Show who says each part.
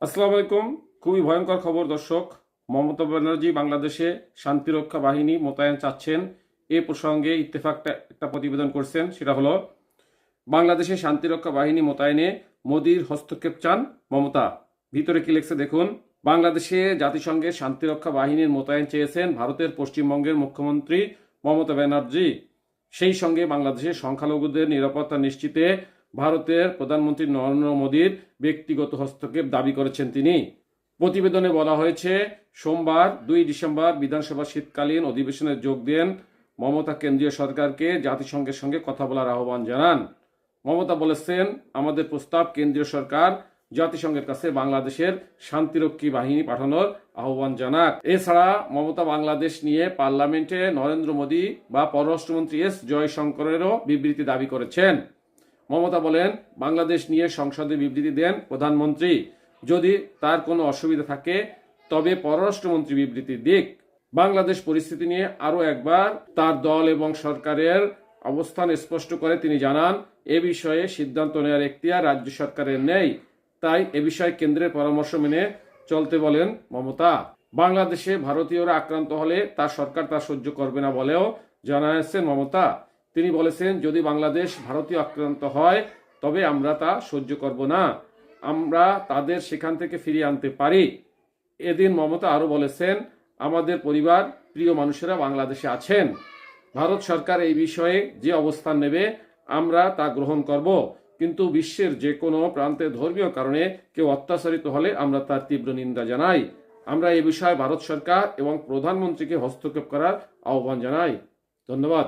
Speaker 1: আসসালামু আলাইকুম। খুবই ভয়ঙ্কর খবর দর্শক। মমতা ব্যানার্জি বাংলাদেশে শান্তিরক্ষা বাহিনী মোতায়েন চাচ্ছেন। এ প্রসঙ্গে ইত্তেফাক একটা প্রতিবেদন করছেন, সেটা হলো বাংলাদেশে শান্তিরক্ষা বাহিনী মোতায়েনে মোদির হস্তক্ষেপ চান মমতা। ভিতরে কি লেখছে দেখুন। বাংলাদেশে জাতিসংঘের শান্তিরক্ষা বাহিনীর মোতায়েন চেয়েছেন ভারতের পশ্চিমবঙ্গের মুখ্যমন্ত্রী মমতা ব্যানার্জি। সেই সঙ্গে বাংলাদেশের সংখ্যালঘুদের নিরাপত্তা নিশ্চিতে ভারতের প্রধানমন্ত্রী নরেন্দ্র মোদীর ব্যক্তিগত হস্তক্ষেপ দাবি করেছেন তিনি। প্রতিবেদনে বলা হয়েছে, সোমবার 2 ডিসেম্বর বিধানসভা শীতকালীন অধিবেশনে যোগ দেন মমতা কেন্দ্রীয় সরকারকে জাতিসংঘের সঙ্গে কথা বলার আহ্বান জানান। মমতা বলেছেন, আমাদের প্রস্তাব কেন্দ্রীয় সরকার জাতিসংঘের কাছে বাংলাদেশের শান্তিরক্ষী বাহিনী পাঠানোর আহ্বান জানাক। এছাড়া মমতা বাংলাদেশ নিয়ে পার্লামেন্টে নরেন্দ্র মোদী বা পররাষ্ট্রমন্ত্রী এস জয়শঙ্করেরও বিবৃতি দাবি করেছেন। মমতা বলেন, বাংলাদেশ নিয়ে সংসদে বিবৃতি দেন প্রধানমন্ত্রী। যদি তার কোনো অসুবিধা থাকে তবে পররাষ্ট্রমন্ত্রী বিবৃতি দিক। বাংলাদেশ পরিস্থিতি নিয়ে আরও একবার তার দল এবং সরকারের অবস্থান স্পষ্ট করে তিনি জানান, এ বিষয়ে সিদ্ধান্ত নেওয়ার এখতিয়ার রাজ্য সরকারের নেই। তাই এ বিষয়ে কেন্দ্রের পরামর্শ মেনে চলতে বলেন মমতা। বাংলাদেশে ভারতীয়রা আক্রান্ত হলে তার সরকার তা সহ্য করবে না বলেও জানিয়েছেন মমতা। তিনি বলেছেন, যদি বাংলাদেশ ভারতীয় আক্রান্ত হয় তবে আমরা তা সহ্য করব না, আমরা তাদের সেখান থেকে ফিরিয়ে আনতে পারি। এদিন মমতা আরও বলেছেন, আমাদের পরিবার প্রিয় মানুষেরা বাংলাদেশে আছেন। ভারত সরকার এই বিষয়ে যে অবস্থান নেবে আমরা তা গ্রহণ করব, কিন্তু বিশ্বের যে কোনো প্রান্তে ধর্মীয় কারণে কেউ অত্যাচারিত হলে আমরা তার তীব্র নিন্দা জানাই। আমরা এই বিষয়ে ভারত সরকার এবং প্রধানমন্ত্রীকে হস্তক্ষেপ করার আহ্বান জানাই। ধন্যবাদ।